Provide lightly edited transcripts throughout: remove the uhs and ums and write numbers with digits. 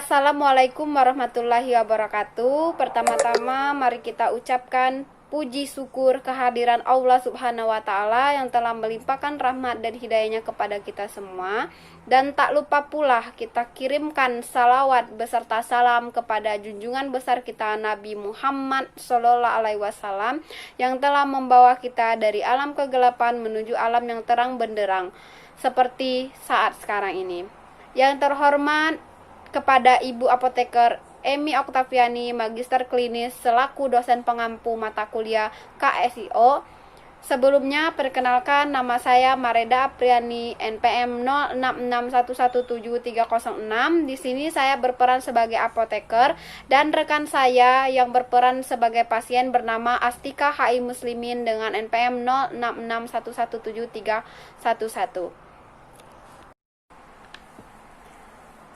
Assalamualaikum warahmatullahi wabarakatuh. Pertama-tama mari kita ucapkan puji syukur kehadiran Allah Subhanahu wa Ta'ala yang telah melimpahkan rahmat dan hidayahnya kepada kita semua. Dan tak lupa pula kita kirimkan salawat beserta salam kepada junjungan besar kita Nabi Muhammad SAW yang telah membawa kita dari alam kegelapan menuju alam yang terang benderang seperti saat sekarang ini. Yang terhormat kepada Ibu Apoteker Emi Oktaviani, Magister Klinis selaku dosen pengampu mata kuliah KSIO. Sebelumnya perkenalkan, nama saya Mareda Apriani, NPM 0661177306. Di sini saya berperan sebagai apoteker dan rekan saya yang berperan sebagai pasien bernama Astika HI Muslimin dengan NPM 0661177311.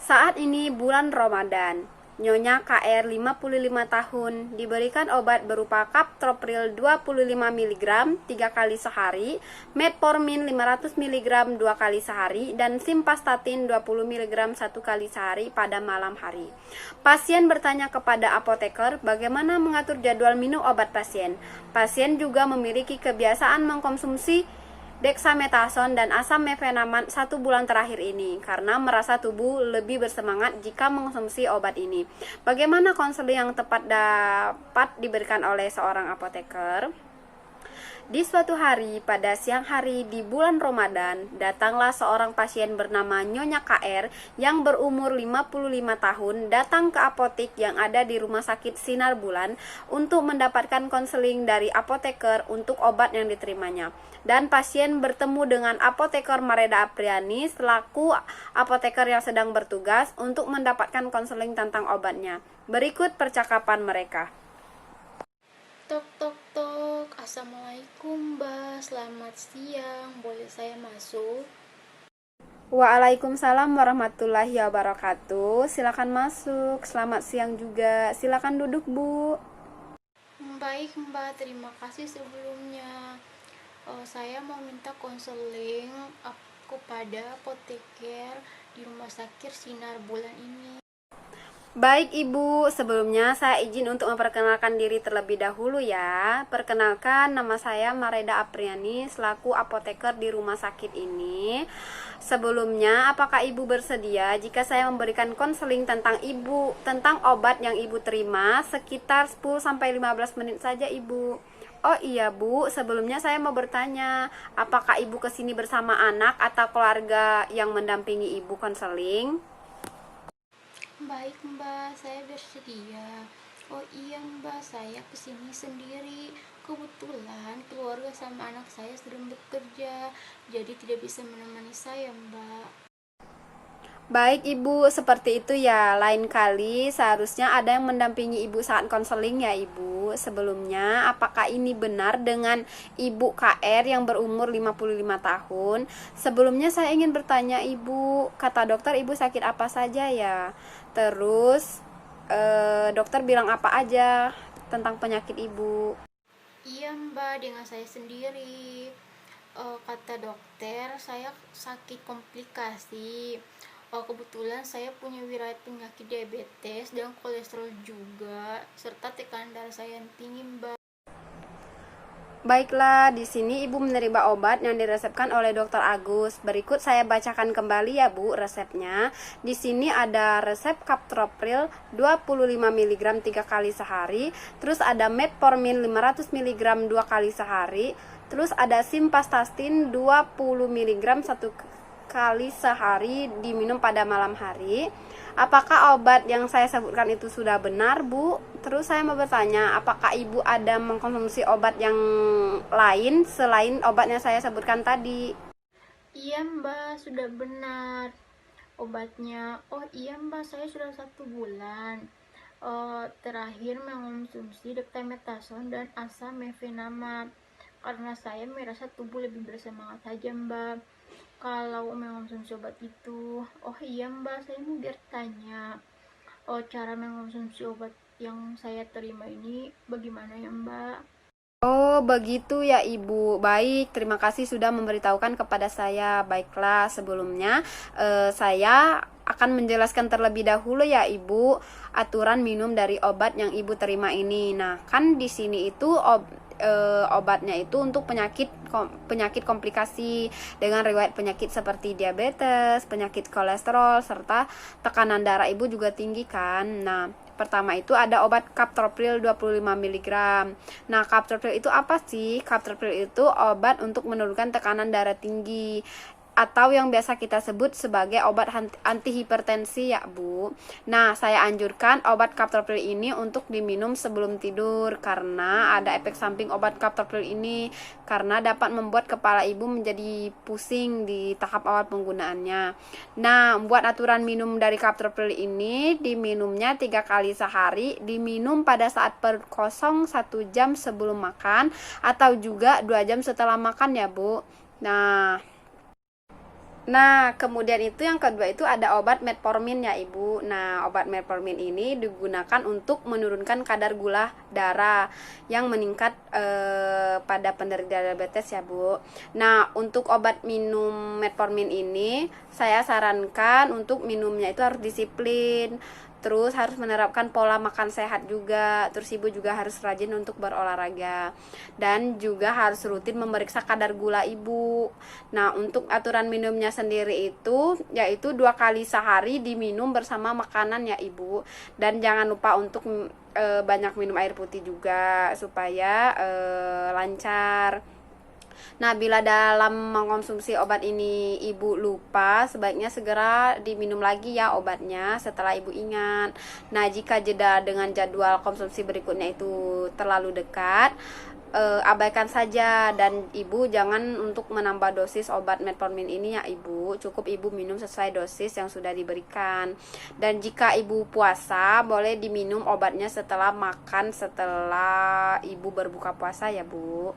Saat ini bulan Ramadan. Nyonya KR 55 tahun diberikan obat berupa kaptopril 25 mg 3 kali sehari, metformin 500 mg 2 kali sehari, dan simvastatin 20 mg 1 kali sehari pada malam hari. Pasien bertanya kepada apoteker bagaimana mengatur jadwal minum obat pasien. Pasien juga memiliki kebiasaan mengkonsumsi dexamethasone dan asam mefenamat 1 bulan terakhir ini karena merasa tubuh lebih bersemangat jika mengkonsumsi obat ini. Bagaimana konseling yang tepat dapat diberikan oleh seorang apoteker? Di suatu hari pada siang hari di bulan Ramadan, datanglah seorang pasien bernama Nyonya KR yang berumur 55 tahun datang ke apotik yang ada di Rumah Sakit Sinar Bulan untuk mendapatkan konseling dari apoteker untuk obat yang diterimanya. Dan pasien bertemu dengan apoteker Mareda Apriani selaku apoteker yang sedang bertugas untuk mendapatkan konseling tentang obatnya. Berikut percakapan mereka. Tok tok tok, Assalamualaikum Mbak, selamat siang, boleh saya masuk? Waalaikumsalam warahmatullahi wabarakatuh. Silakan masuk. Selamat siang juga. Silakan duduk, Bu. Baik Mbak, terima kasih sebelumnya. Saya mau minta konseling kepada apoteker di Rumah Sakit Sinar Bulan ini. Baik Ibu, sebelumnya saya izin untuk memperkenalkan diri terlebih dahulu ya. Perkenalkan, nama saya Mareda Apriani selaku apoteker di rumah sakit ini. Sebelumnya, apakah Ibu bersedia jika saya memberikan konseling tentang obat yang Ibu terima sekitar 10-15 menit saja Ibu? Oh iya Bu, sebelumnya saya mau bertanya, apakah Ibu kesini bersama anak atau keluarga yang mendampingi Ibu konseling? Baik Mbak, saya bersedia. Oh iya Mbak, saya kesini sendiri. Kebetulan keluarga sama anak saya sedang bekerja, jadi tidak bisa menemani saya Mbak. Baik Ibu, seperti itu ya. Lain kali seharusnya ada yang mendampingi Ibu saat konseling ya Ibu. Sebelumnya, apakah ini benar dengan Ibu KR yang berumur 55 tahun? Sebelumnya saya ingin bertanya Ibu, kata dokter Ibu sakit apa saja ya? Terus dokter bilang apa aja tentang penyakit Ibu? Iya Mbak, dengan saya sendiri. Kata dokter, saya sakit komplikasi. Kebetulan saya punya riwayat penyakit diabetes dan kolesterol juga, serta tekanan darah saya yang tinggi, Mbak. Baiklah, di sini Ibu menerima obat yang diresepkan oleh Dr. Agus. Berikut saya bacakan kembali ya Bu resepnya. Di sini ada resep kaptopril 25 mg 3 kali sehari, terus ada metformin 500 mg 2 kali sehari, terus ada simvastatin 20 mg 1 kali sehari diminum pada malam hari. Apakah obat yang saya sebutkan itu sudah benar Bu? Terus saya mau bertanya, apakah Ibu ada mengkonsumsi obat yang lain selain obat yang saya sebutkan tadi? Iya Mbak, sudah benar obatnya. Oh iya Mbak, saya sudah 1 bulan terakhir mengonsumsi dexamethasone dan asam mefenamat karena saya merasa tubuh lebih bersemangat saja Mbak kalau mengonsumsi obat itu. Oh iya Mbak, saya mau bertanya, cara mengonsumsi obat yang saya terima ini bagaimana ya Mbak? Oh, begitu ya Ibu. Baik, terima kasih sudah memberitahukan kepada saya. Baiklah, sebelumnya saya akan menjelaskan terlebih dahulu ya Ibu aturan minum dari obat yang Ibu terima ini. Nah, kan di sini itu obatnya itu untuk penyakit komplikasi dengan riwayat penyakit seperti diabetes, penyakit kolesterol, serta tekanan darah Ibu juga tinggi kan. Nah, pertama itu ada obat captopril 25 mg. Nah, captopril itu apa sih? Captopril itu obat untuk menurunkan tekanan darah tinggi atau yang biasa kita sebut sebagai obat anti hipertensi ya Bu. Nah, saya anjurkan obat captopril ini untuk diminum sebelum tidur karena ada efek samping obat captopril ini karena dapat membuat kepala Ibu menjadi pusing di tahap awal penggunaannya. Nah, buat aturan minum dari captopril ini diminumnya 3 kali sehari, diminum pada saat perut kosong 1 jam sebelum makan atau juga 2 jam setelah makan ya Bu. Nah, kemudian itu yang kedua itu ada obat metformin ya Ibu. Nah, obat metformin ini digunakan untuk menurunkan kadar gula darah yang meningkat pada penderita diabetes ya Bu. Nah, untuk obat minum metformin ini saya sarankan untuk minumnya itu harus disiplin. Terus harus menerapkan pola makan sehat juga. Terus Ibu juga harus rajin untuk berolahraga. Dan juga harus rutin memeriksa kadar gula Ibu. Nah, untuk aturan minumnya sendiri itu yaitu 2 kali sehari diminum bersama makanan ya Ibu. Dan jangan lupa untuk banyak minum air putih juga supaya lancar. Nah, bila dalam mengkonsumsi obat ini Ibu lupa, sebaiknya segera diminum lagi ya obatnya setelah Ibu ingat. Nah, jika jeda dengan jadwal konsumsi berikutnya itu terlalu dekat, abaikan saja dan Ibu jangan untuk menambah dosis obat metformin ini ya Ibu. Cukup Ibu minum sesuai dosis yang sudah diberikan. Dan jika Ibu puasa, boleh diminum obatnya setelah makan, setelah Ibu berbuka puasa ya Bu.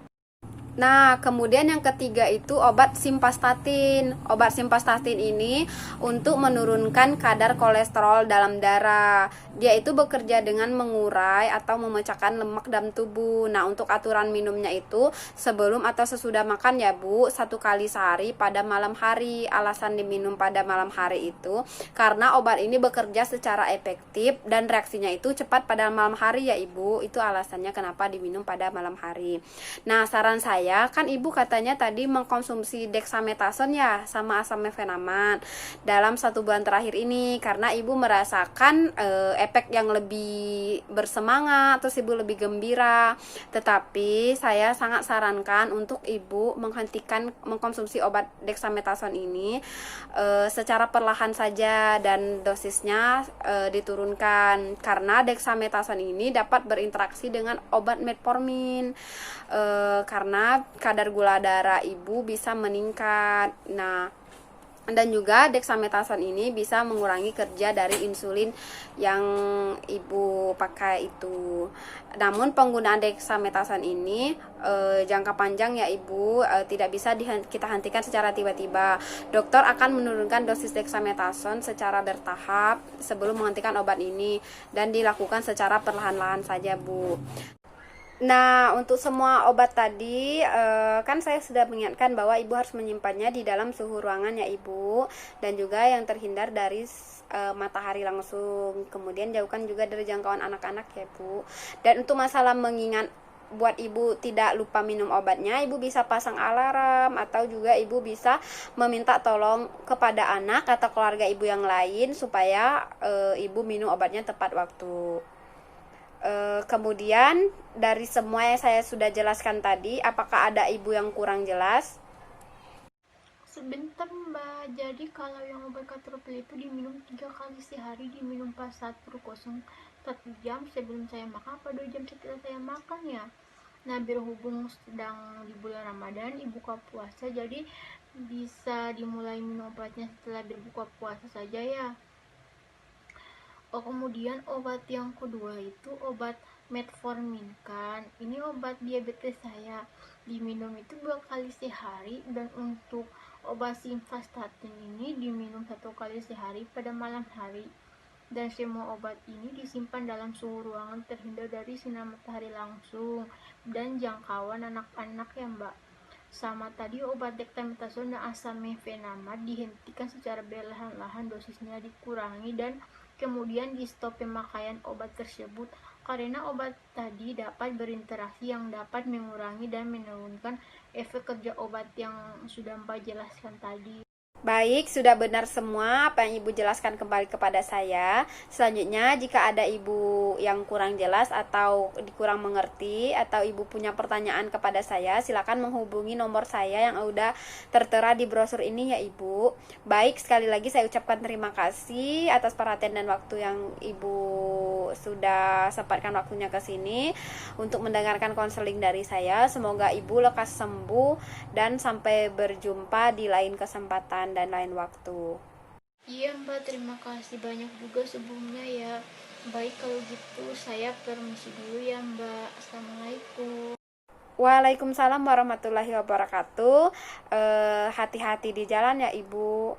Nah, kemudian yang ketiga itu obat simvastatin. Obat simvastatin ini untuk menurunkan kadar kolesterol dalam darah. Dia itu bekerja dengan mengurai atau memecahkan lemak dalam tubuh. Nah, untuk aturan minumnya itu sebelum atau sesudah makan ya Bu, 1 kali sehari pada malam hari. Alasan diminum pada malam hari itu karena obat ini bekerja secara efektif dan reaksinya itu cepat pada malam hari ya Ibu. Itu alasannya kenapa diminum pada malam hari. Nah, saran saya, kan Ibu katanya tadi mengkonsumsi dexamethasone ya sama asam mefenaman dalam 1 bulan terakhir ini karena Ibu merasakan efek yang lebih bersemangat, terus Ibu lebih gembira. Tetapi saya sangat sarankan untuk Ibu menghentikan mengkonsumsi obat dexamethasone ini secara perlahan saja dan dosisnya diturunkan karena dexamethasone ini dapat berinteraksi dengan obat metformin karena kadar gula darah Ibu bisa meningkat. Nah, dan juga dexamethasone ini bisa mengurangi kerja dari insulin yang Ibu pakai itu. Namun penggunaan dexamethasone ini jangka panjang ya Ibu, tidak bisa kita hentikan secara tiba-tiba. Dokter akan menurunkan dosis dexamethasone secara bertahap sebelum menghentikan obat ini dan dilakukan secara perlahan-lahan saja Bu. Nah, untuk semua obat tadi, kan saya sudah mengingatkan bahwa Ibu harus menyimpannya di dalam suhu ruangan ya Ibu, dan juga yang terhindar dari matahari langsung. Kemudian jauhkan juga dari jangkauan anak-anak ya Bu. Dan untuk masalah mengingat buat Ibu tidak lupa minum obatnya, Ibu bisa pasang alarm atau juga Ibu bisa meminta tolong kepada anak atau keluarga Ibu yang lain supaya Ibu minum obatnya tepat waktu. Kemudian dari semua yang saya sudah jelaskan tadi, apakah ada Ibu yang kurang jelas? Sebentar Mbak, jadi kalau yang obat captopril itu diminum 3 kali sehari, diminum pas saat perut kosong 1 jam sebelum saya makan apa 2 jam setelah saya makan ya. Nah, berhubung sedang di bulan Ramadan, buka puasa, jadi bisa dimulai minum obatnya setelah berbuka puasa saja ya. Kemudian obat yang kedua itu obat metformin kan. Ini obat diabetes saya. Diminum itu 2 kali sehari dan untuk obat simvastatin ini diminum 1 kali sehari pada malam hari. Dan semua obat ini disimpan dalam suhu ruangan terhindar dari sinar matahari langsung dan jangkauan anak-anak ya Mbak. sama tadi obat dexamethasone dan asamifenamid dihentikan secara perlahan-lahan, dosisnya dikurangi dan kemudian di stop pemakaian obat tersebut karena obat tadi dapat berinteraksi yang dapat mengurangi dan menurunkan efek kerja obat yang sudah Mbak jelaskan tadi. Baik, sudah benar semua apa yang Ibu jelaskan kembali kepada saya. Selanjutnya, jika ada Ibu yang kurang jelas atau kurang mengerti atau Ibu punya pertanyaan kepada saya, silakan menghubungi nomor saya yang udah tertera di brosur ini ya Ibu. Baik, sekali lagi saya ucapkan terima kasih atas perhatian dan waktu yang Ibu sudah sempatkan waktunya ke sini untuk mendengarkan konseling dari saya. Semoga Ibu lekas sembuh dan sampai berjumpa di lain kesempatan dan lain waktu. Iya Mbak, terima kasih banyak juga sebelumnya ya. Baik kalau gitu saya permisi dulu ya Mbak. Assalamualaikum. Waalaikumsalam warahmatullahi wabarakatuh. Hati-hati di jalan ya Ibu.